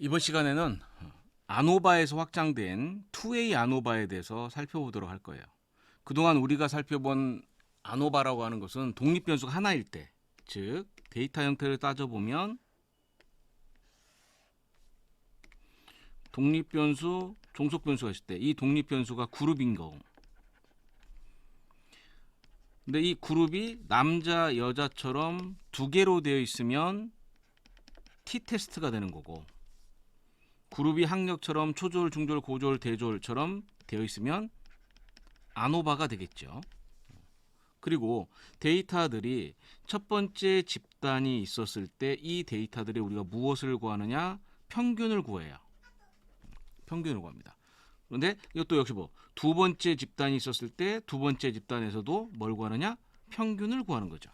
이번 시간에는 아노바에서 확장된 투웨이 아노바에 대해서 살펴보도록 할 거예요. 그동안 우리가 살펴본 아노바라고 하는 것은 독립변수가 하나일 때, 즉 데이터 형태를 따져보면 독립변수, 종속변수가 있을 때 이 독립변수가 그룹인 경우, 근데 이 그룹이 남자, 여자처럼 두 개로 되어 있으면 t-테스트가 되는 거고, 그룹이 학력처럼 초졸, 중졸, 고졸, 대졸처럼 되어 있으면 아노바가 되겠죠. 그리고 데이터들이 첫 번째 집단이 있었을 때 이 데이터들이 우리가 무엇을 구하느냐? 평균을 구해요. 평균을 구합니다. 그런데 이것도 역시 두 번째 집단이 있었을 때 두 번째 집단에서도 뭘 구하느냐? 평균을 구하는 거죠.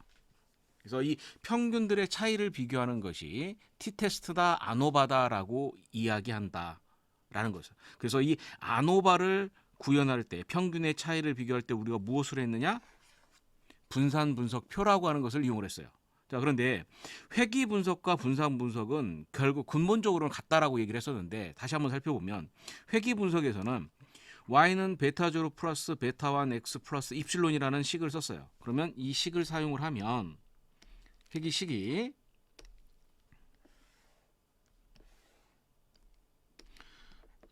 그래서 이 평균들의 차이를 비교하는 것이 t-테스트다, 아노바다라고 이야기한다라는 거죠. 그래서 이 아노바를 구현할 때, 평균의 차이를 비교할 때 우리가 무엇을 했느냐? 분산 분석표라고 하는 것을 이용을 했어요. 자, 그런데 회귀 분석과 분산 분석은 결국 근본적으로는 같다라고 얘기를 했었는데, 다시 한번 살펴보면 회귀 분석에서는 y는 베타 제로 플러스 베타 1 x 플러스 입실론이라는 식을 썼어요. 그러면 이 식을 사용을 하면 회귀식이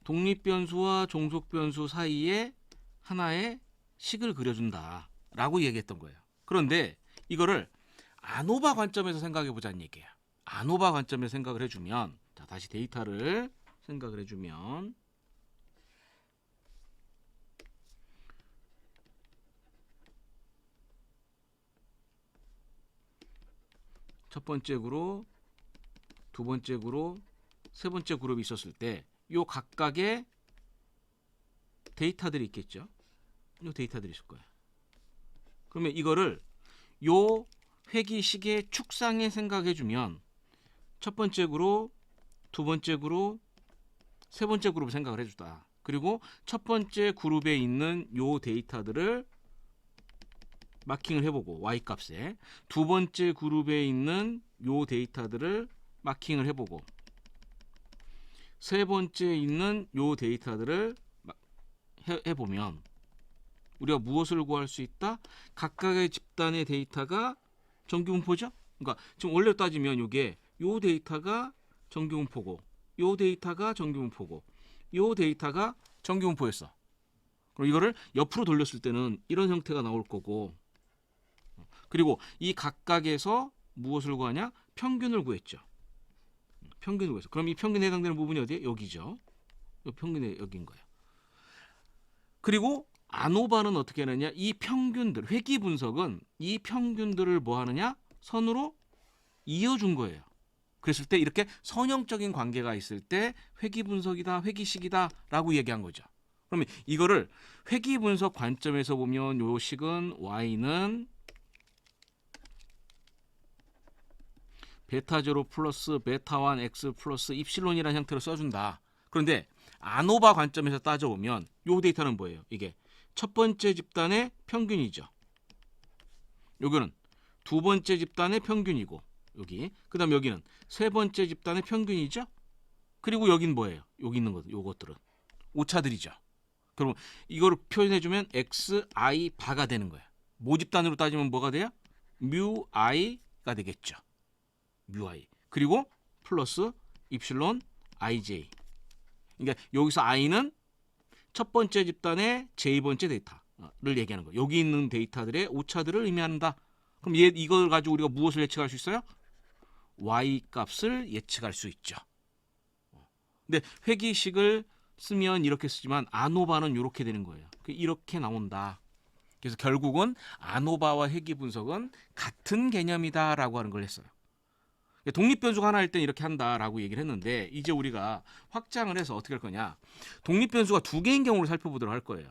독립변수와 종속변수 사이에 하나의 식을 그려준다 라고 얘기했던 거예요. 그런데 이거를 아노바 관점에서 생각해 보자는 얘기예요. 아노바 관점에서 생각을 해주면, 자, 다시 데이터를 생각을 해주면, 첫 번째 그룹, 두 번째 그룹, 세 번째 그룹이 있었을 때 요 각각의 데이터들이 있겠죠. 요 데이터들이 있을 거예요. 그러면 이거를 요 회귀식의 축상에 생각해 주면 첫 번째 그룹, 두 번째 그룹, 세 번째 그룹을 생각을 해주다. 그리고 첫 번째 그룹에 있는 요 데이터들을 마킹을 해보고 y값에, 두 번째 그룹에 있는 요 데이터들을 마킹을 해보고, 세 번째 있는 요 데이터들을 해보면 우리가 무엇을 구할 수 있다? 각각의 집단의 데이터가 정규분포죠. 그러니까 지금 원래 따지면 이게 요 데이터가 정규분포고, 요 데이터가 정규분포고, 요 데이터가 정규분포였어. 그럼 이거를 옆으로 돌렸을 때는 이런 형태가 나올 거고, 그리고 이 각각에서 무엇을 구하냐? 평균을 구했죠. 평균을 구해서. 그럼 이 평균에 해당되는 부분이 어디에? 여기죠. 이 평균에 여기인 거예요. 그리고 아노바는 어떻게 하느냐? 이 평균들, 회귀 분석은 이 평균들을 뭐 하느냐? 선으로 이어준 거예요. 그랬을 때 이렇게 선형적인 관계가 있을 때 회귀 분석이다, 회귀식이다 라고 얘기한 거죠. 그러면 이거를 회귀 분석 관점에서 보면 요 식은 y는 베타 제로 플러스 베타 1 x 플러스 입실론이라는 형태로 써준다. 그런데 아노바 관점에서 따져보면 요 데이터는 뭐예요? 이게 첫 번째 집단의 평균이죠. 여기는 두 번째 집단의 평균이고, 여기 그다음 여기는 세 번째 집단의 평균이죠. 그리고 여긴 뭐예요? 여기 있는 것, 요것들은 오차들이죠. 그럼 이거를 표현해주면 xi 바가 되는 거예요. 모집단으로 따지면 뭐가 돼요? 뮤 i가 되겠죠. 뮤 i. 그리고 플러스 입실론 ij. 그러니까 여기서 i는 첫 번째 집단의 j 번째 데이터를 얘기하는 거예요. 여기 있는 데이터들의 오차들을 의미한다. 그럼 이걸 가지고 우리가 무엇을 예측할 수 있어요? y 값을 예측할 수 있죠. 근데 회귀식을 쓰면 이렇게 쓰지만 아노바는 이렇게 되는 거예요. 이렇게 나온다. 그래서 결국은 아노바와 회귀 분석은 같은 개념이다라고 하는 걸 했어요. 독립변수가 하나일 땐 이렇게 한다라고 얘기를 했는데, 이제 우리가 확장을 해서 어떻게 할 거냐? 독립변수가 두 개인 경우를 살펴보도록 할 거예요.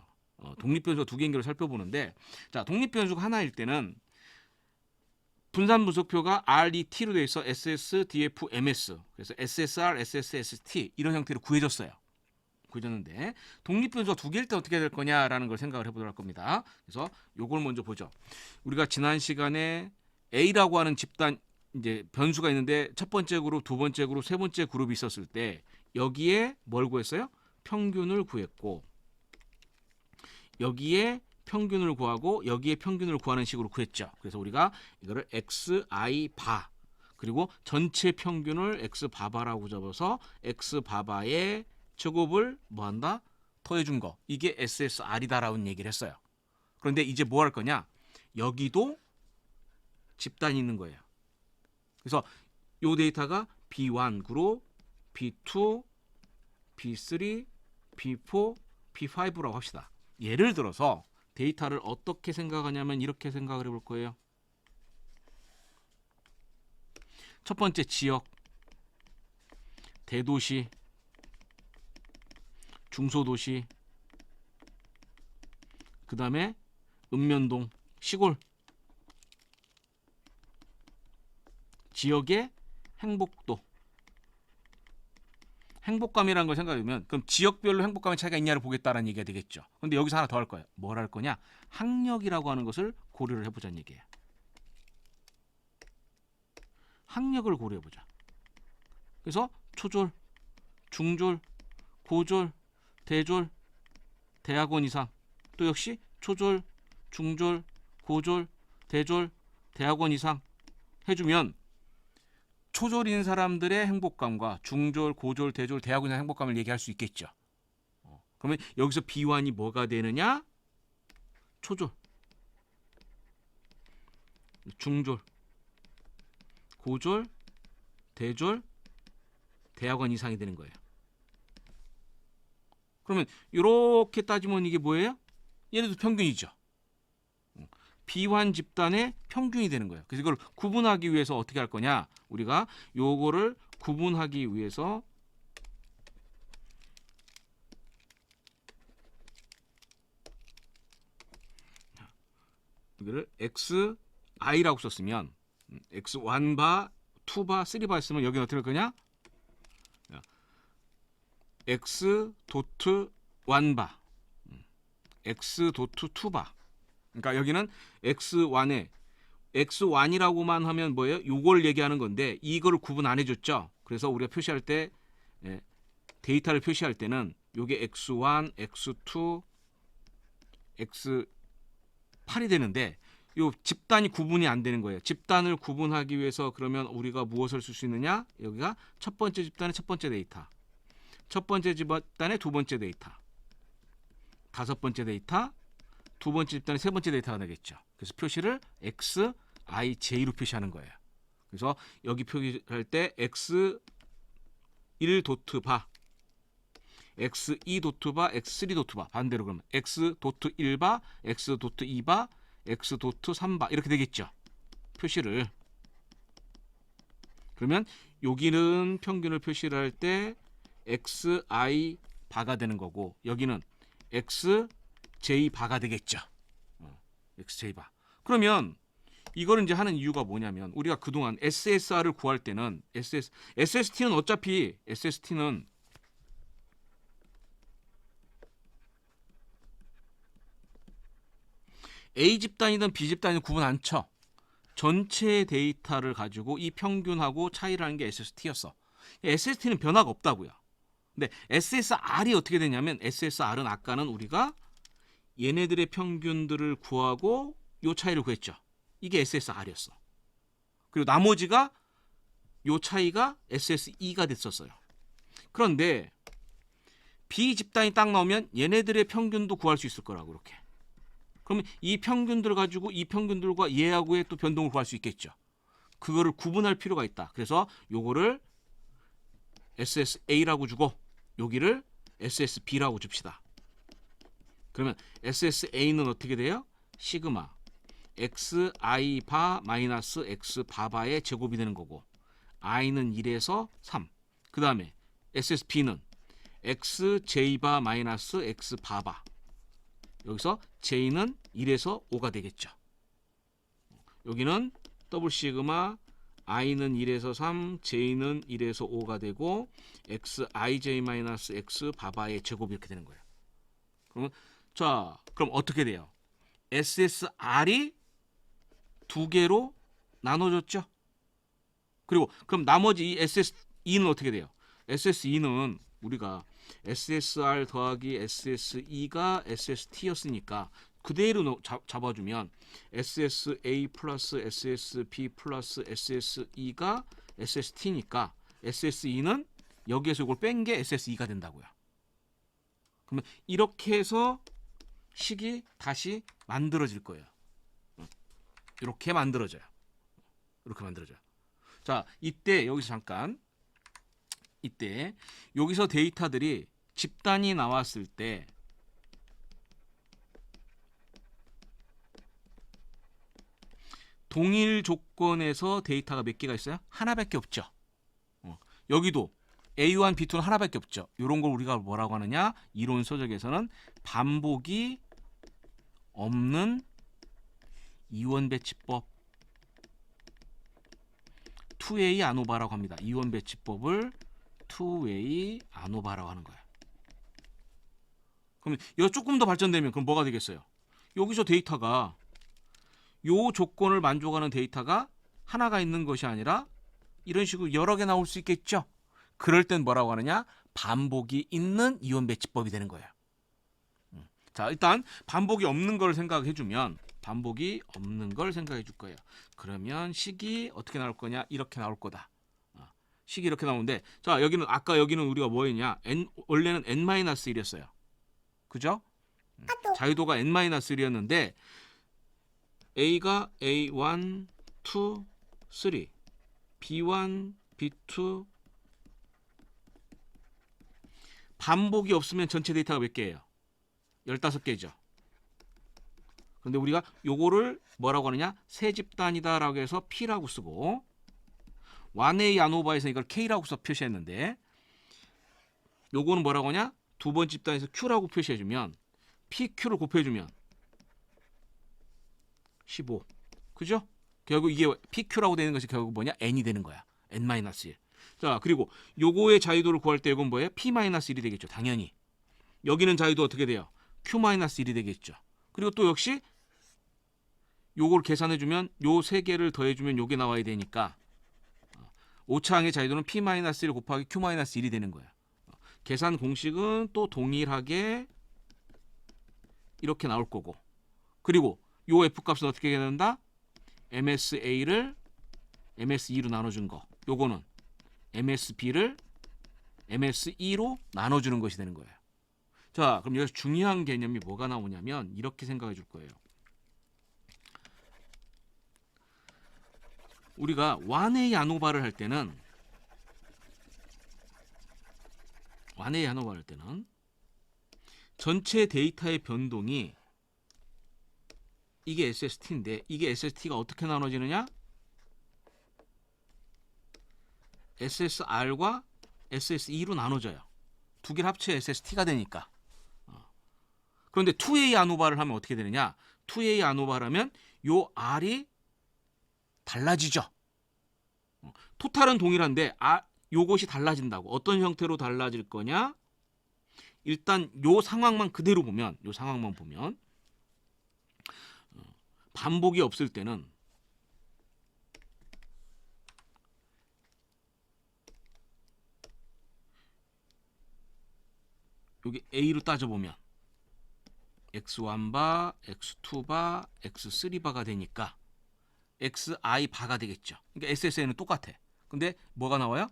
독립변수가 두 개인 경우를 살펴보는데, 자, 독립변수가 하나일 때는 분산 분석표가 RET로 되어 있어 SS, DF, MS. 그래서 SSR, SS, ST 이런 형태로 구해졌어요. 구해졌는데 독립변수가 두 개일 때 어떻게 될 거냐라는 걸 생각을 해보도록 할 겁니다. 그래서 요걸 먼저 보죠. 우리가 지난 시간에 A라고 하는 집단 이제 변수가 있는데 첫 번째 그룹, 두 번째 그룹, 세 번째 그룹이 있었을 때 여기에 뭘 구했어요? 평균을 구했고 여기에 평균을 구하고 여기에 평균을 구하는 식으로 구했죠. 그래서 우리가 이거를 xi 바 그리고 전체 평균을 x 바바라고 적어서 x 바바의 제곱을 뭐 한다? 더해준 거. 이게 SSR이다라는 얘기를 했어요. 그런데 이제 뭐 할 거냐? 여기도 집단이 있는 거예요. 그래서 이 데이터가 B1 그룹, B2, B3, B4, B5라고 합시다. 예를 들어서 데이터를 어떻게 생각하냐면 이렇게 생각을 해볼 거예요. 첫 번째 지역, 대도시, 중소도시, 그 다음에 읍면동, 시골, 지역의 행복도, 행복감이라는 걸 생각해보면 그럼 지역별로 행복감의 차이가 있냐를 보겠다라는 얘기가 되겠죠. 근데 여기서 하나 더 할 거예요. 뭘 할 거냐? 학력이라고 하는 것을 고려를 해보자는 얘기예요. 학력을 고려해보자. 그래서 초졸, 중졸, 고졸, 대졸, 대학원 이상 또 역시 초졸, 중졸, 고졸, 대졸, 대학원 이상 해주면 초졸인 사람들의 행복감과 중졸, 고졸, 대졸, 대학원 이상 행복감을 얘기할 수 있겠죠. 그러면 여기서 B1이 뭐가 되느냐? 초졸, 중졸, 고졸, 대졸, 대학원 이상이 되는 거예요. 그러면 이렇게 따지면 이게 뭐예요? 얘네도 평균이죠. 비환 집단의 평균이 되는 거예요. 그래서 이걸 구분하기 위해서 어떻게 할 거냐? 우리가 요거를 구분하기 위해서 이거를 xi라고 썼으면 x1바, 2바, 3바 했으면 여기는 어떻게 할 거냐? x 도트 1바, x 도트 2바. 그러니까 여기는 x1에 x1이라고만 하면 뭐예요? 이걸 얘기하는 건데 이거를 구분 안 해줬죠. 그래서 우리가 표시할 때 데이터를 표시할 때는 이게 x1, x2, x8이 되는데 이 집단이 구분이 안 되는 거예요. 집단을 구분하기 위해서 그러면 우리가 무엇을 쓸 수 있느냐? 여기가 첫 번째 집단의 첫 번째 데이터, 첫 번째 집단의 두 번째 데이터, 다섯 번째 데이터, 두 번째 집단의 세 번째 데이터가 되겠죠. 그래서 표시를 xij로 표시하는 거예요. 그래서 여기 표기할 때 x1 도트 바, x2 도트 바, x3 도트 바 반대로 그러면 x 도트 1바, x 도트 2바, x 도트 3바 이렇게 되겠죠. 표시를. 그러면 여기는 평균을 표시를 할 때 xi 바가 되는 거고 여기는 xj 바가 되겠죠. xj 바. 그러면 이거를 이제 하는 이유가 뭐냐면 우리가 그동안 SSR을 구할 때는 SST는 어차피 SST는 A 집단이든 B 집단이든 구분 안 쳐. 전체 데이터를 가지고 이 평균하고 차이라는 게 SST였어. SST는 변화가 없다고요. 근데 SSR이 어떻게 되냐면 SSR은 아까는 우리가 얘네들의 평균들을 구하고 요 차이를 구했죠. 이게 SSR이었어. 그리고 나머지가 요 차이가 SSE가 됐었어요. 그런데 B 집단이 딱 나오면 얘네들의 평균도 구할 수 있을 거라고 이렇게. 그러면 이 평균들을 가지고 이 평균들과 얘하고의 또 변동을 구할 수 있겠죠. 그거를 구분할 필요가 있다. 그래서 요거를 SSA라고 주고 여기를 SSB라고 줍시다. 그러면 SSA는 어떻게 돼요? 시그마 xi 바 마이너스 x 바바의 제곱이 되는 거고 i는 1에서 3. 그 다음에 SSB는 xj 바 마이너스 x 바바. 여기서 j는 1에서 5가 되겠죠. 여기는 더블 시그마 i는 1에서 3, j는 1에서 5가 되고 xij-x 바바의 제곱이 이렇게 되는 거예요. 그러면 그럼 어떻게 돼요? SSR이 두 개로 나눠졌죠. 그리고 그럼 나머지 이 SSE는 어떻게 돼요? SSE는 우리가 SSR 더하기 SSE가 SST였으니까 그대로 잡아주면 SSA 플러스 SSB 플러스 SSE가 SST니까 SSE는 여기에서 이걸 뺀 게 SSE가 된다고요. 그러면 이렇게 해서 식이 다시 만들어질 거예요. 이렇게 만들어져요. 이렇게 만들어져요. 자, 이때 여기서 잠깐 이때 여기서 데이터들이 집단이 나왔을 때 동일 조건에서 데이터가 몇 개가 있어요? 하나밖에 없죠. 여기도 A1, B2는 하나밖에 없죠. 이런 걸 우리가 뭐라고 하느냐? 이론 서적에서는 반복이 없는 이원 배치법 2웨이 아노바라고 합니다. 이원 배치법을 2웨이 아노바라고 하는 거예요. 그러면 이거 조금 더 발전되면 그럼 뭐가 되겠어요? 여기서 데이터가 요 조건을 만족하는 데이터가 하나가 있는 것이 아니라 이런 식으로 여러 개 나올 수 있겠죠. 그럴 땐 뭐라고 하느냐? 반복이 있는 이원 배치법이 되는 거예요. 자, 일단 반복이 없는 걸 생각해 주면 반복이 없는 걸 생각해 줄 거예요. 그러면 식이 어떻게 나올 거냐? 이렇게 나올 거다. 식이 이렇게 나오는데 자, 여기는 아까 여기는 우리가 뭐 했냐? 원래는 n-1이었어요. 그죠? 자유도가 n-1이었는데 A가 A1, 2, 3, B1, B2 반복이 없으면 전체 데이터가 몇 개예요? 15개죠. 그런데 우리가 요거를 뭐라고 하느냐? 세 집단이다라고 해서 P라고 쓰고 1A 아노바에서 이걸 K라고 써 표시했는데 요거는 뭐라고 하냐? 두 번 집단에서 Q라고 표시해주면 PQ를 곱해주면 15. 그죠? 결국 이게 PQ라고 되는 것이 결국 뭐냐? N이 되는 거야. N-1. 자, 그리고 요거의 자유도를 구할 때 이건 뭐예요? P-1이 되겠죠. 당연히. 여기는 자유도 어떻게 돼요? Q-1이 되겠죠. 그리고 또 역시 요걸 계산해주면 요 세 개를 더해주면 요게 나와야 되니까 오차항의 자유도는 P-1 곱하기 Q-1이 되는 거야. 계산 공식은 또 동일하게 이렇게 나올 거고 그리고 요 F값은 어떻게 된다? MSA를 MSE로 나눠준 거 요거는 MSB를 MSE로 나눠주는 것이 되는 거예요. 자, 그럼 여기서 중요한 개념이 뭐가 나오냐면 이렇게 생각해 줄 거예요. 우리가 1A 아노바를 할 때는 전체 데이터의 변동이 이게 SST인데 이게 SST가 어떻게 나눠지느냐? SSR과 SSE로 나눠져요. 두 개를 합쳐 SST가 되니까. 그런데 2A 아노바를 하면 어떻게 되느냐? 2A 아노바를 하면 요 R이 달라지죠. 토탈은 동일한데 요것이 달라진다고. 어떤 형태로 달라질 거냐? 일단 요 상황만 그대로 보면 반복이 없을 때는 여기 A로 따져보면 X1바, X2바, X3바가 되니까 XI 바가 되겠죠. 그러니까 SSN은 똑같아. 근데 뭐가 나와요?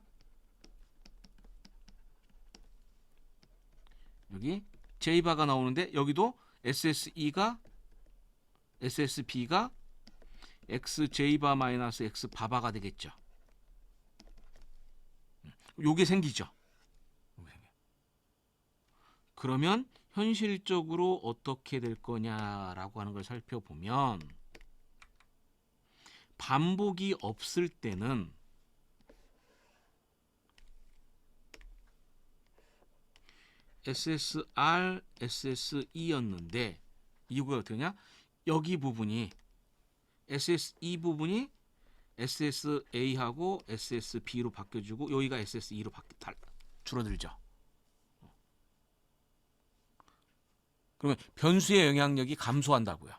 여기 J바가 나오는데 여기도 SSE가 SSB가 XJ바 마이너스 X바바가 되겠죠. 요게 생기죠. 그러면 현실적으로 어떻게 될 거냐라고 하는 걸 살펴보면 반복이 없을 때는 SSR, SSE였는데 이거 어떻게냐? 여기 부분이 SSE 부분이 SSA하고 SSB로 바뀌어지고 여기가 SSE로 줄어들죠. 그러면 변수의 영향력이 감소한다고요.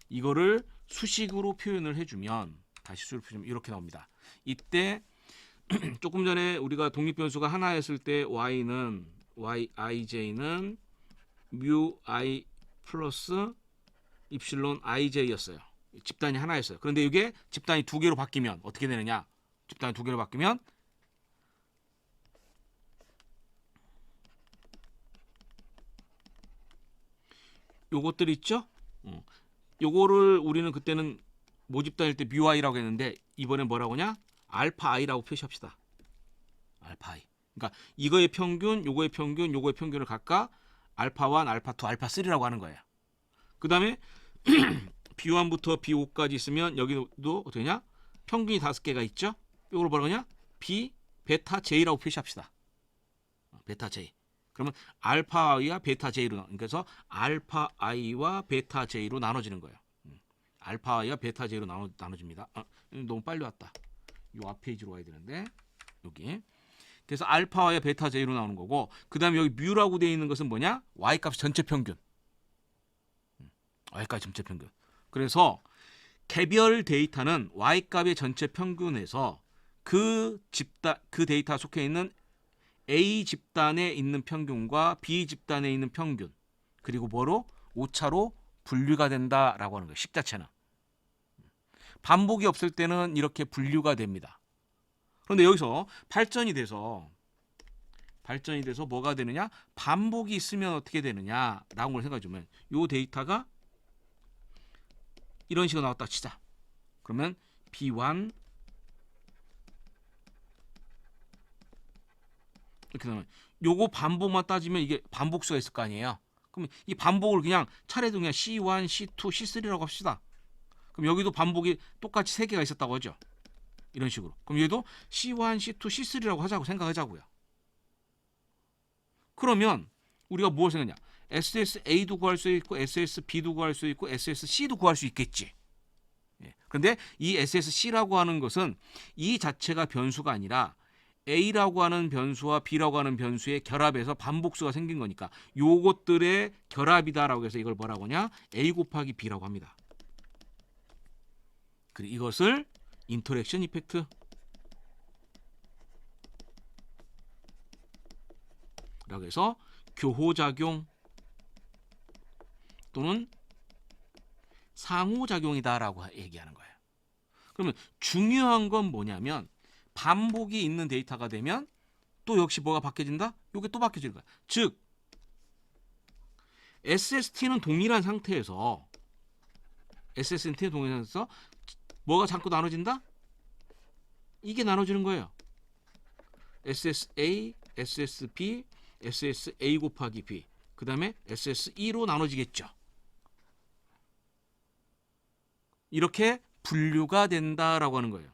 이거를 수식으로 표현을 해주면 다시 수를 풀면 이렇게 나옵니다. 이때 조금 전에 우리가 독립변수가 하나였을 때 y는 ij는 뮤 i 플러스 입실론 ij였어요. 집단이 하나였어요. 그런데 이게 집단이 두 개로 바뀌면 어떻게 되느냐? 집단이 두 개로 바뀌면 요것들 있죠? 요거를 우리는 그때는 모집단일 때 뮤 i라고 했는데 이번엔 뭐라고 하냐? 알파 i라고 표시합시다. 알파 i. 그러니까 이거의 평균, 요거의 평균, 요거의 평균을 각각 알파 1, 알파 2, 알파 3라고 하는 거예요. 그 다음에 B1부터 B5까지 있으면 여기도 어떻게 되냐? 평균이 5개가 있죠? 이걸 뭐라고 하냐? B, 베타 J라고 표시합시다. 베타 J. 그러면 알파 I와 베타 J로 그래서 알파 I와 베타 J로 나눠지는 거예요. 알파 I와 베타 J로 나눠집니다. 너무 빨리 왔다. 요 앞 페이지로 와야 되는데 여기. 그래서 알파와 베타 J로 나오는 거고 그 다음에 여기 뮤라고 되어 있는 것은 뭐냐? Y값 전체 평균. Y값 전체 평균. 그래서 개별 데이터는 Y값의 전체 평균에서 그 데이터에 속해 있는 A 집단에 있는 평균과 B 집단에 있는 평균 그리고 뭐로? 오차로 분류가 된다라고 하는 거예요. 식 자체는. 반복이 없을 때는 이렇게 분류가 됩니다. 그런데 여기서 발전이 돼서 뭐가 되느냐? 반복이 있으면 어떻게 되느냐라는 걸 생각해 주면 이 데이터가 이런 식으로 나왔다 치자. 그러면 B1 이렇게 나오면 요거 반복만 따지면 이게 반복수가 있을 거 아니에요. 그러면 이 반복을 그냥 차례도 그냥 C1, C2, C3라고 합시다. 그럼 여기도 반복이 똑같이 3개가 있었다고 하죠. 이런 식으로. 그럼 얘도 C1, C2, C3라고 하자고 생각하자고요. 그러면 우리가 무엇을 했냐? SSA도 구할 수 있고 SSB도 구할 수 있고 SSC도 구할 수 있겠지. 그런데 이 SSC라고 하는 것은 이 자체가 변수가 아니라 A라고 하는 변수와 B라고 하는 변수의 결합에서 반복수가 생긴 거니까 요것들의 결합이다라고 해서 이걸 뭐라고 하냐? A 곱하기 B라고 합니다. 그리고 이것을 인터랙션 이펙트 라고 해서 교호작용 또는 상호작용이다라고 얘기하는 거예요. 그러면 중요한 건 뭐냐면 반복이 있는 데이터가 되면 또 역시 뭐가 바뀌어진다? 이게 또 바뀌어지는 거야. 즉 SST는 동일한 상태에서 뭐가 자꾸 나눠진다? 이게 나눠지는 거예요. SSA, SSB, SSA 곱하기 B 그 다음에 SSE로 나눠지겠죠. 이렇게 분류가 된다라고 하는 거예요.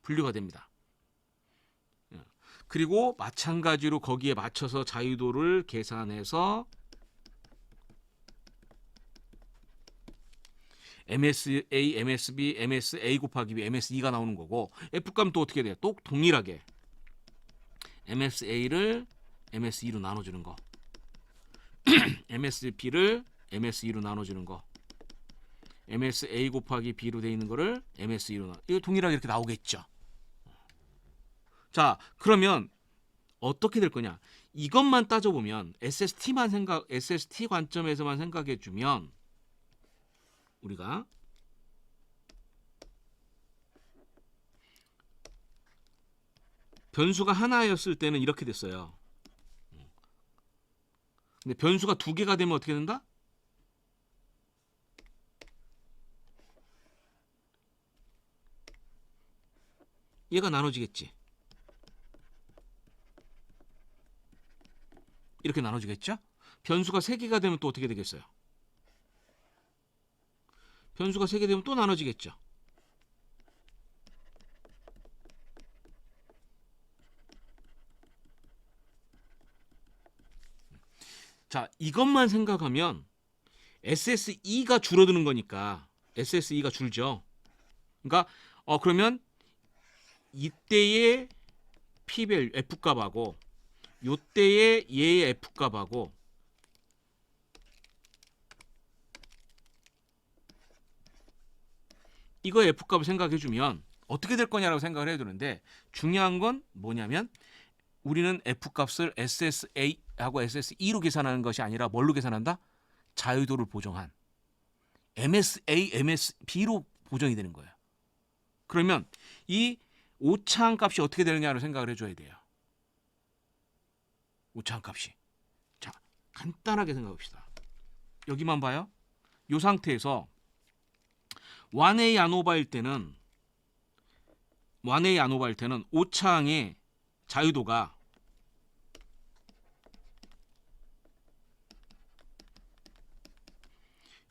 분류가 됩니다. 그리고 마찬가지로 거기에 맞춰서 자유도를 계산해서 MSA, MSB, MSA 곱하기 B, MSE가 나오는 거고 F값은 또 어떻게 돼요? 또 동일하게 MSA를 MSE로 나눠주는 거 MSB를 MSE로 나눠주는 거 MSA 곱하기 B로 되어 있는 거를 MSE로 이거 동일하게 이렇게 나오겠죠. 자, 그러면 어떻게 될 거냐? 이것만 따져보면 SST 관점에서만 생각해 주면 우리가 변수가 하나였을 때는 이렇게 됐어요. 근데 변수가 2개가 되면 어떻게 된다? 얘가 나눠지겠지. 이렇게 나눠지겠죠? 변수가 3개가 되면 또 어떻게 되겠어요? 변수가 3개 되면 또 나눠지겠죠. 자, 이것만 생각하면 SSE가 줄어드는 거니까 SSE가 줄죠. 그러니까 그러면 이때의 P밸류 F값하고 요때의 얘의 F값하고 이거 F값을 생각해 주면 어떻게 될 거냐라고 생각을 해야 되는데 중요한 건 뭐냐면 우리는 F값을 SSA하고 SSE로 계산하는 것이 아니라 뭘로 계산한다? 자유도를 보정한 MSA, MSB로 보정이 되는 거예요. 그러면 이 오차항 값이 어떻게 되느냐를 생각을 해줘야 돼요. 오차항 값이. 자, 간단하게 생각합시다. 여기만 봐요. 이 상태에서 1A 아노바일 때는 오차항의 자유도가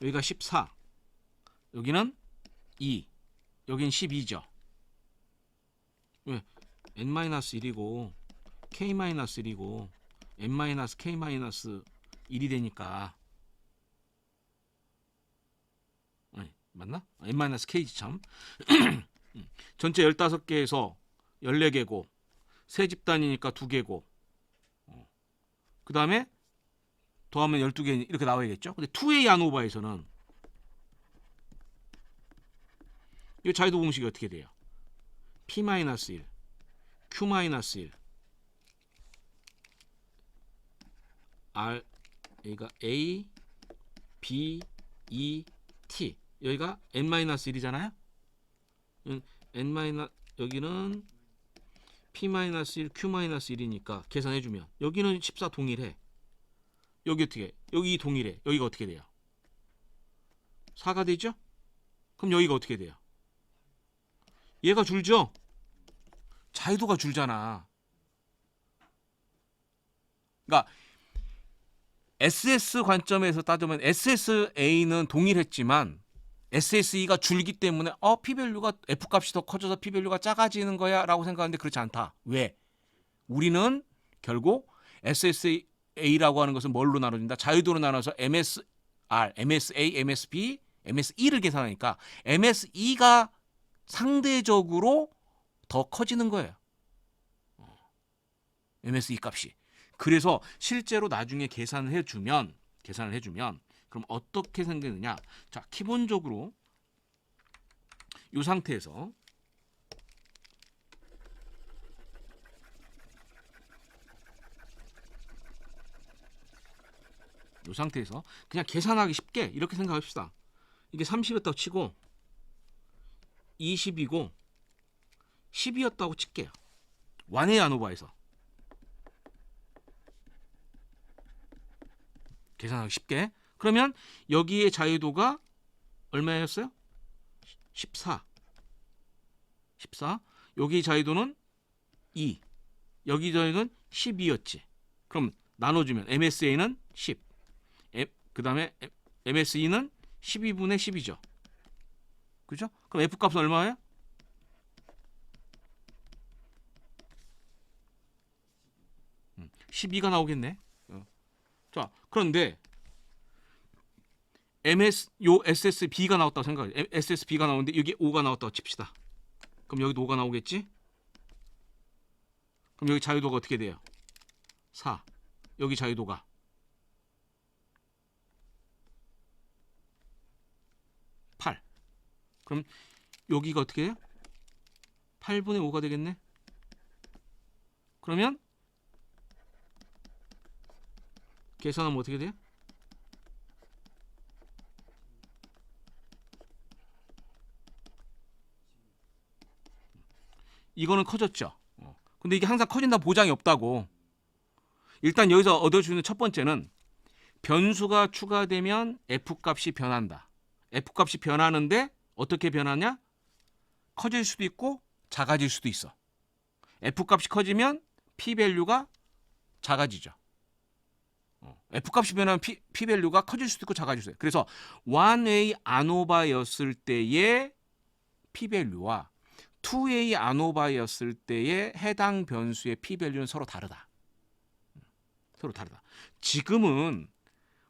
여기가 14, 여기는 2, 여긴 12죠. 왜? n-1이고 k-1이고 n-k-1이 되니까 맞나? n-k지 참. 전체 15개에서 14개고 세 집단이니까 2개고 그 다음에 더하면 12개 이렇게 나와야겠죠. 근데 2A 아노바에서는 이 자유도 공식이 어떻게 돼요? P-1, Q-1 R 여기가 A, B, E, T 여기가 n-1이잖아요. 여기는 P-1, Q-1이니까 계산해주면 여기는 14 동일해. 여기 어떻게? 여기 동일해. 여기가 어떻게 돼요? 4가 되죠? 그럼 여기가 어떻게 돼요? 얘가 줄죠? 자유도가 줄잖아. 그러니까 SS 관점에서 따지면 SSA는 동일했지만 SSE가 줄기 때문에 P밸류가 F값이 더 커져서 P밸류가 작아지는 거야 라고 생각하는데 그렇지 않다. 왜? 우리는 결국 SSA라고 하는 것은 뭘로 나눠진다? 자유도로 나눠서 MSR, MSA, MSB, MSE를 계산하니까 MSE가 상대적으로 더 커지는 거예요. MSE 값이. 그래서 실제로 나중에 계산을 해주면 그럼 어떻게 생기느냐? 자, 기본적으로 이 상태에서 그냥 계산하기 쉽게 이렇게 생각합시다. 이게 30이었다고 치고 20이고 10이었다고 칠게요. 1A 아노바에서 계산하기 쉽게. 그러면 여기에 자유도가 얼마였어요? 14. 여기 자유도는 2. 여기 자유도는 12였지. 그럼 나눠주면 MSA는 10. 그 다음에 MSE는 12분의 10이죠. 그죠? 그럼 F값은 얼마예요? 12가 나오겠네. 자, 그런데 SSB가 나왔다고 생각해요. SSB가 나오는데 여기 5가 나왔다고 칩시다. 그럼 여기도 5가 나오겠지? 그럼 여기 자유도가 어떻게 돼요? 4. 여기 자유도가 8. 그럼 여기가 어떻게 해요? 8분의 5가 되겠네. 그러면 계산하면 어떻게 돼요? 이거는 커졌죠. 근데 이게 항상 커진다 보장이 없다고. 일단 여기서 얻어주는 첫 번째는 변수가 추가되면 F값이 변한다. F값이 변하는데 어떻게 변하냐? 커질 수도 있고 작아질 수도 있어. F값이 커지면 P밸류가 작아지죠. F값이 변하면 P밸류가 커질 수도 있고 작아질 수도 있어요. 그래서 1A 아노바였을 때의 P밸류와 2A 아노바였을 때의 해당 변수의 P밸류는 서로 다르다. 지금은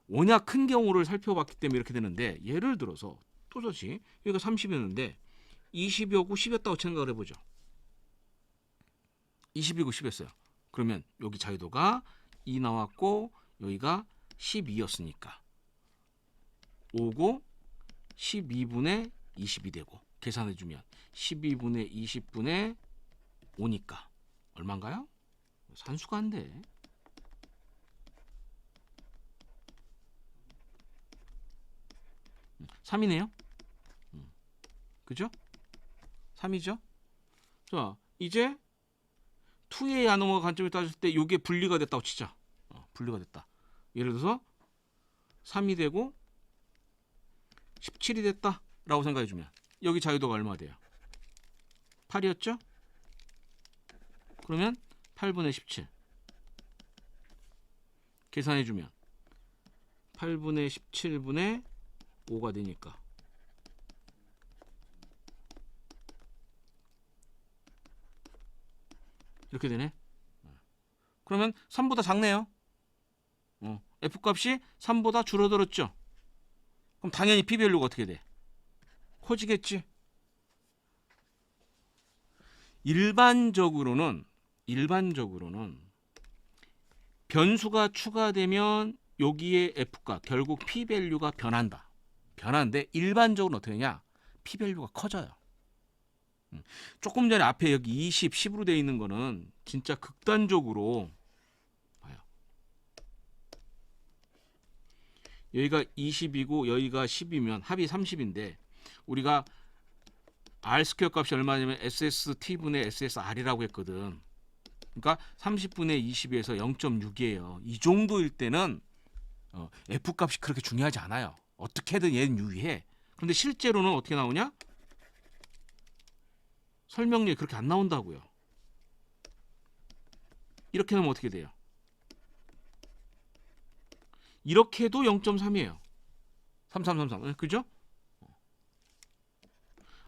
워낙 큰 경우를 살펴봤기 때문에 이렇게 되는데 예를 들어서 또다시 여기가 30이었는데 20이었고 10이었다고 생각을 해보죠. 20이고 10이었어요. 그러면 여기 자유도가 2 나왔고 여기가 12였으니까 5고 12분의 20이 되고 계산해주면 12분의 20분의 5니까 얼마인가요? 산수가 안 돼. 3이네요. 그죠? 3이죠? 자, 이제 2의 아노바 관점에 따졌을 때 이게 분리가 됐다고 치자. 분리가 됐다. 예를 들어서 3이 되고 17이 됐다 라고 생각해주면 여기 자유도가 얼마 돼요? 8이었죠? 그러면 8분의 17 계산해주면 8분의 17분의 5가 되니까 이렇게 되네. 그러면 3보다 작네요. F값이 3보다 줄어들었죠. 그럼 당연히 P밸류가 어떻게 돼? 커지겠지. 일반적으로는 변수가 추가되면 여기에 F값 결국 P밸류가 변한다. 변하는데 일반적으로 어떻게 되냐? P밸류가 커져요. 조금 전에 앞에 여기 20, 10으로 되어 있는 거는 진짜 극단적으로 봐요. 여기가 20이고 여기가 10이면 합이 30인데 우리가 R² 값이 얼마냐면 SST분의 SSR이라고 했거든. 그러니까 30분의 20에서 0.6이에요. 이 정도일 때는 F값이 그렇게 중요하지 않아요. 어떻게든 얘는 유의해. 그런데 실제로는 어떻게 나오냐? 설명료에 그렇게 안 나온다고요. 이렇게 하면 어떻게 돼요? 이렇게 해도 0.3이에요. 3333. 그죠?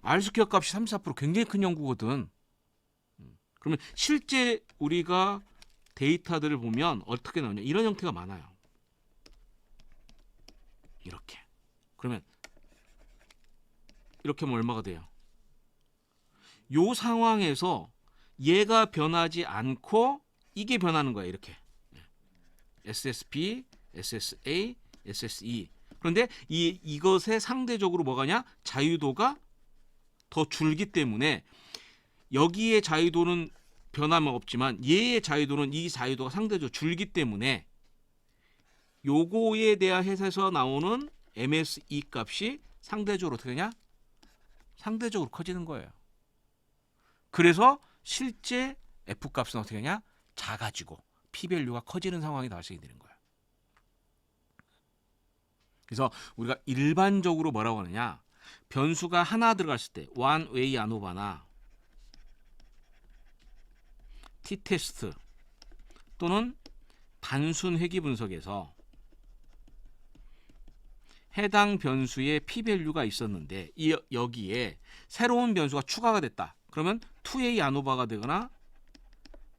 R² 값이 34% 굉장히 큰 연구거든. 그러면 실제 우리가 데이터들을 보면 어떻게 나오냐? 이런 형태가 많아요. 이렇게. 그러면 이렇게 하면 얼마가 돼요? 요 상황에서 얘가 변하지 않고 이게 변하는 거야. 이렇게. SSB, SSA, SSE. 그런데 이것에 상대적으로 뭐가냐? 자유도가 더 줄기 때문에 여기에 자유도는 변함은 없지만 얘의 자유도는 이 자유도가 상대적으로 줄기 때문에 요거에 대해서 나오는 MSE 값이 상대적으로 어떻게 되냐? 상대적으로 커지는 거예요. 그래서 실제 F값은 어떻게 되냐? 작아지고 P밸류가 커지는 상황이 발생이 되는 거예요. 그래서 우리가 일반적으로 뭐라고 하느냐? 변수가 하나 들어갔을 때 one way 아노바나 t-테스트 또는 단순 회귀 분석에서 해당 변수의 P밸류가 있었는데 여기에 새로운 변수가 추가가 됐다. 그러면 2A 아노바가 되거나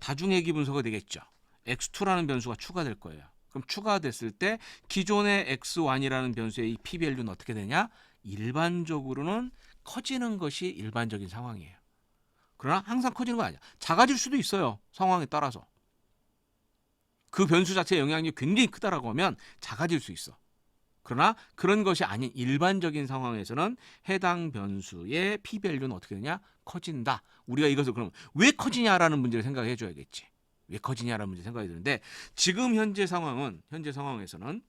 다중회귀 분석이 되겠죠. x2라는 변수가 추가될 거예요. 그럼 추가됐을 때 기존의 x1이라는 변수의 이 P밸류는 어떻게 되냐? 일반적으로는 커지는 것이 일반적인 상황이에요. 그러나 항상 커지는 건 아니야. 작아질 수도 있어요. 상황에 따라서. 그 변수 자체의 영향력이 굉장히 크다라고 하면 작아질 수 있어. 그러나 그런 것이 아닌 일반적인 상황에서는 해당 변수의 P밸류는 어떻게 되냐? 커진다. 우리가 이것을 그럼 왜 커지냐라는 문제를 생각해 줘야겠지. 왜 커지냐라는 문제 생각이 드는데 지금 현재 상황에서는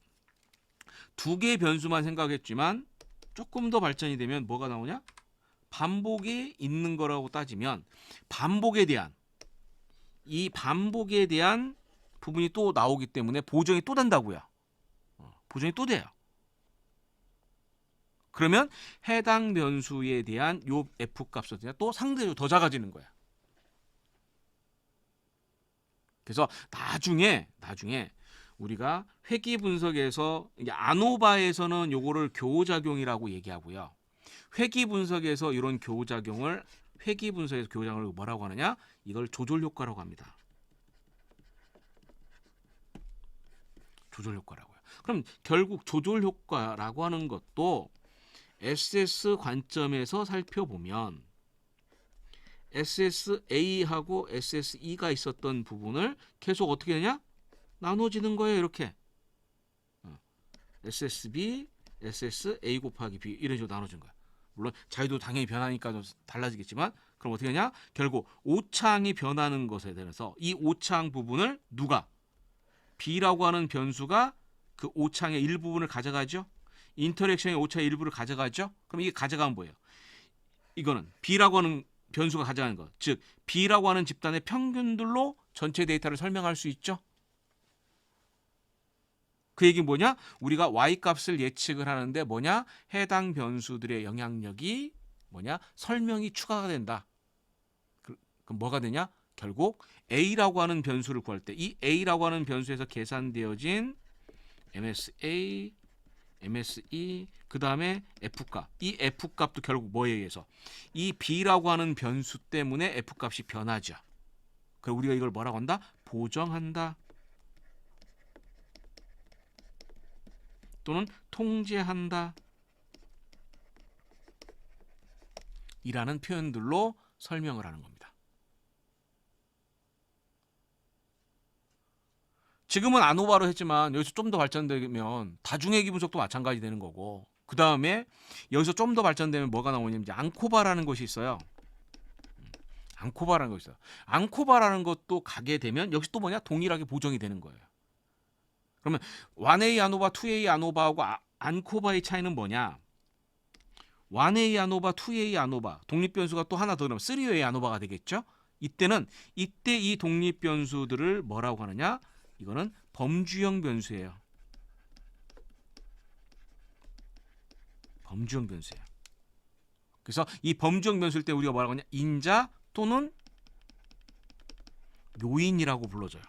두 개의 변수만 생각했지만 조금 더 발전이 되면 뭐가 나오냐? 반복이 있는 거라고 따지면 반복에 대한 부분이 또 나오기 때문에 보정이 또 된다고요. 보정이 또 돼요. 그러면 해당 변수에 대한 요 F값은 또 상대적으로 더 작아지는 거야. 그래서 나중에 우리가 회귀 분석에서 이제 아노바에서는 요거를 교호작용이라고 얘기하고요. 회귀 분석에서 이런 교호작용을 뭐라고 하느냐? 이걸 조절 효과라고 합니다. 조절 효과라고요. 그럼 결국 조절 효과라고 하는 것도 SS 관점에서 살펴보면 SSA하고 SSE가 있었던 부분을 계속 어떻게 되냐? 나눠지는 거예요. 이렇게 SSB, SSA 곱하기 B 이런 식으로 나눠진 거야. 물론 자유도 당연히 변하니까 좀 달라지겠지만 그럼 어떻게 하냐? 결국 오차항이 변하는 것에 대해서 이 오차항 부분을 누가 b라고 하는 변수가 그 오차항의 일부분을 가져가죠. 인터랙션의 오차의 일부를 가져가죠. 그럼 이게 가져가면 뭐예요? 이거는 b라고 하는 변수가 가져가는 것. 즉 b라고 하는 집단의 평균들로 전체 데이터를 설명할 수 있죠. 그 얘기는 뭐냐? 우리가 y값을 예측을 하는데 뭐냐? 해당 변수들의 영향력이 뭐냐? 설명이 추가가 된다. 그럼 뭐가 되냐? 결국 a라고 하는 변수를 구할 때 이 a라고 하는 변수에서 계산되어진 MSA, MSE, 그 다음에 F값. 이 F값도 결국 뭐에 의해서? 이 B라고 하는 변수 때문에 F값이 변하죠. 그럼 우리가 이걸 뭐라고 한다? 보정한다. 또는 통제한다. 이라는 표현들로 설명을 하는 겁니다. 지금은 아노바로 했지만 여기서 좀 더 발전되면 다중회귀 분석도 마찬가지 되는 거고 그 다음에 여기서 좀 더 발전되면 뭐가 나오냐면 이제 앙코바라는 것이 있어요. 앙코바라는 것이 있어요. 앙코바라는 것도 가게 되면 역시 또 뭐냐? 동일하게 보정이 되는 거예요. 그러면 1A 아노바, 2A 아노바하고 앙코바의 차이는 뭐냐? 1A 아노바, 2A 아노바 독립변수가 또 하나 더 넣으면 3A 아노바가 되겠죠? 이때 이 독립변수들을 뭐라고 하느냐? 이거는 범주형 변수예요. 범주형 변수예요. 그래서 이 범주형 변수일 때 우리가 뭐라고 하냐? 인자 또는 요인이라고 불러줘요.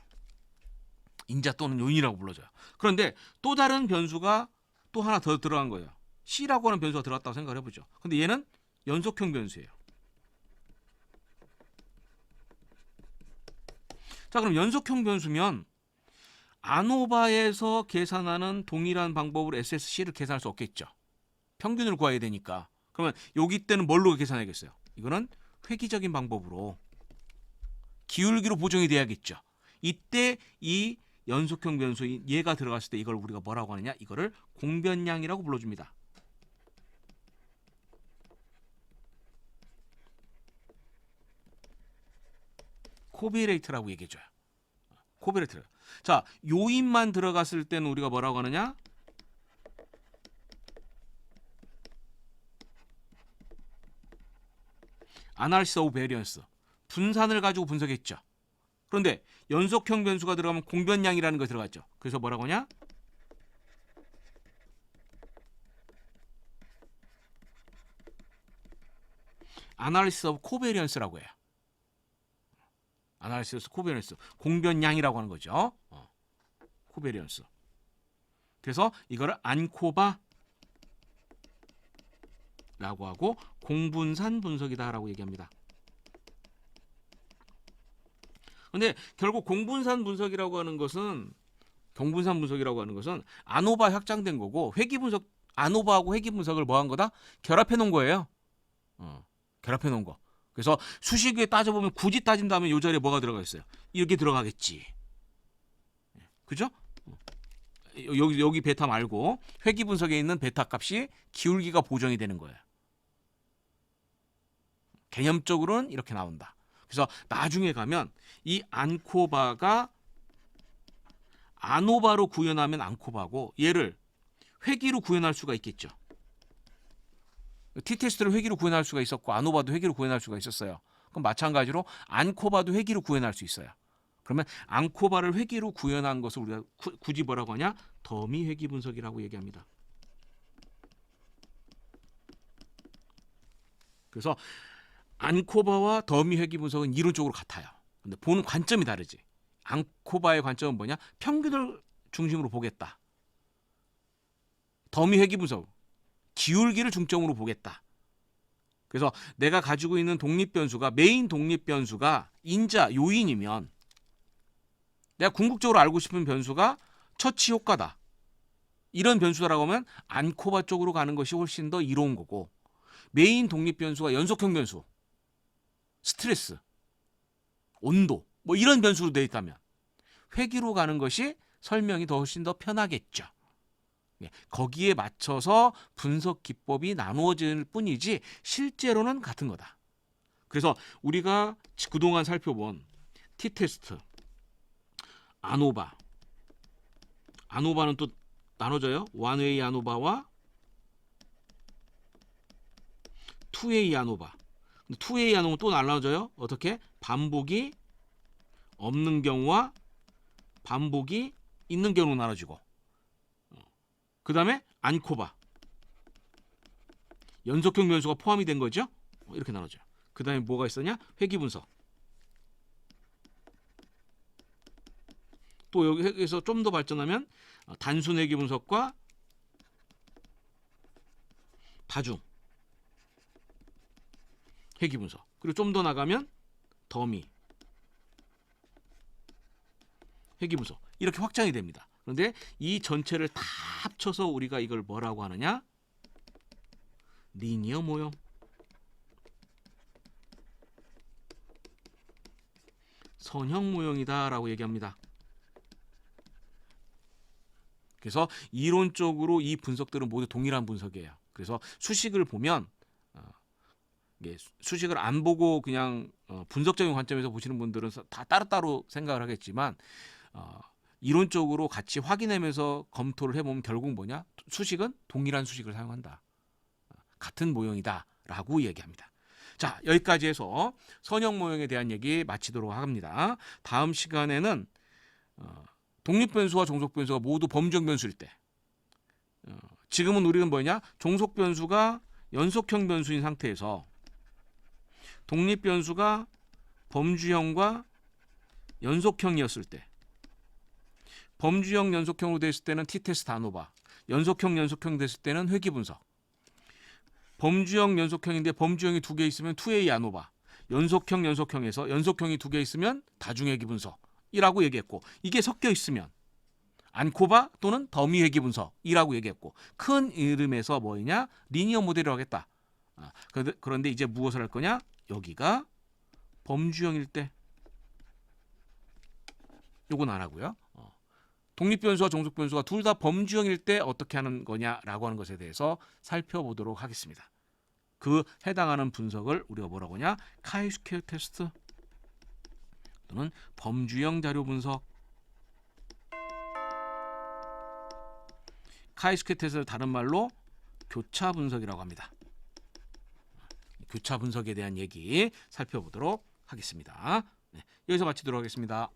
인자 또는 요인이라고 불러줘요. 그런데 또 다른 변수가 또 하나 더 들어간 거예요. C라고 하는 변수가 들어갔다고 생각을 해보죠. 근데 얘는 연속형 변수예요. 자, 그럼 연속형 변수면 아노바에서 계산하는 동일한 방법으로 SSC를 계산할 수 없겠죠. 평균을 구해야 되니까. 그러면 여기 때는 뭘로 계산하겠어요? 이거는 획기적인 방법으로 기울기로 보정이 돼야겠죠. 이때 이 연속형 변수 얘가 들어갔을 때 이걸 우리가 뭐라고 하느냐? 이거를 공변량이라고 불러줍니다. 코비레이트라고 얘기해줘요. 코비레이트. 자, 요인만 들어갔을 때는 우리가 뭐라고 하느냐? 아날리시스 오브 베리언스. 분산을 가지고 분석했죠. 그런데 연속형 변수가 들어가면 공변량이라는 거 들어갔죠. 그래서 뭐라고 하냐? 아날리시스 오브 코베리언스라고 해요. 아날리시스 코베리언스. 공변량이라고 하는 거죠. 코베리언스. 그래서 이거를 안코바라고 하고 공분산 분석이다라고 얘기합니다. 근데 결국 공분산 분석이라고 하는 것은 아노바 확장된 거고 회귀 분석 아노바하고 회귀 분석을 뭐 한 거다? 결합해 놓은 거예요. 결합해 놓은 거. 그래서 수식에 따져보면 굳이 따진다면 이 자리에 뭐가 들어가 있어요? 이렇게 들어가겠지. 그죠? 여기 베타 말고 회귀 분석에 있는 베타 값이 기울기가 보정이 되는 거예요. 개념적으로는 이렇게 나온다. 그래서 나중에 가면 이 안코바가 아노바로 구현하면 안코바고 얘를 회귀로 구현할 수가 있겠죠. T테스트를 회귀로 구현할 수가 있었고 아노바도 회귀로 구현할 수가 있었어요. 그럼 마찬가지로 안코바도 회귀로 구현할 수 있어요. 그러면 안코바를 회귀로 구현한 것을 우리가 굳이 뭐라고 하냐? 더미 회귀 분석이라고 얘기합니다. 그래서 안코바와 더미 회귀 분석은 이론적으로 같아요. 근데 보는 관점이 다르지. 안코바의 관점은 뭐냐? 평균을 중심으로 보겠다. 더미 회귀 분석, 기울기를 중점으로 보겠다. 그래서 내가 가지고 있는 독립변수가 메인 독립변수가 인자, 요인이면 내가 궁극적으로 알고 싶은 변수가 처치 효과다. 이런 변수라고 하면 안코바 쪽으로 가는 것이 훨씬 더 이로운 거고 메인 독립변수가 연속형 변수, 스트레스, 온도 뭐 이런 변수로 되어 있다면 회귀로 가는 것이 설명이 훨씬 더 편하겠죠. 거기에 맞춰서 분석 기법이 나누어질 뿐이지 실제로는 같은 거다. 그래서 우리가 그동안 살펴본 t-테스트, 아노바, 아노바는 또 나눠져요. 원웨이 아노바와 투웨이 아노바. 투웨이 아노바는 또 나눠져요. 어떻게? 반복이 없는 경우와 반복이 있는 경우로 나눠지고, 그 다음에 안코바, 연속형 변수가 포함이 된 거죠. 이렇게 나눠져요. 그 다음에 뭐가 있었냐? 회귀분석. 또 여기서 좀 더 발전하면 단순 회귀분석과 다중 회귀분석. 그리고 좀 더 나가면 더미 회귀분석. 이렇게 확장이 됩니다. 그런데 이 전체를 다 합쳐서 우리가 이걸 뭐라고 하느냐? 리니어 모형. 선형 모형이다라고 얘기합니다. 그래서 이론적으로 이 분석들은 모두 동일한 분석이에요. 그래서 수식을 보면 수식을 안 보고 그냥 분석적인 관점에서 보시는 분들은 다 따로따로 생각을 하겠지만 이론적으로 같이 확인하면서 검토를 해보면 결국 뭐냐? 수식은 동일한 수식을 사용한다. 같은 모형이다라고 얘기합니다. 자, 여기까지 해서 선형 모형에 대한 얘기 마치도록 합니다. 다음 시간에는 독립변수와 종속변수가 모두 범주형 변수일 때, 지금은 우리는 뭐냐? 종속변수가 연속형 변수인 상태에서 독립변수가 범주형과 연속형이었을 때, 범주형 연속형으로 됐을 때는 t-테스트 아노바, 연속형 됐을 때는 회귀분석, 범주형 연속형인데 범주형이 2개 있으면 2A 아노바, 연속형에서 연속형이 2개 있으면 다중회귀분석이라고 얘기했고, 이게 섞여 있으면 안코바 또는 더미 회귀분석이라고 얘기했고, 큰 이름에서 뭐냐? 리니어 모델이라고 하겠다. 그런데 이제 무엇을 할 거냐? 여기가 범주형일 때 요건 안 하고요. 독립변수와 종속변수가 둘 다 범주형일 때 어떻게 하는 거냐라고 하는 것에 대해서 살펴보도록 하겠습니다. 그 해당하는 분석을 우리가 뭐라고 하냐? 카이-스퀘어 테스트 또는 범주형 자료 분석. 카이-스퀘어 테스트를 다른 말로 교차 분석이라고 합니다. 교차 분석에 대한 얘기 살펴보도록 하겠습니다. 네, 여기서 마치도록 하겠습니다.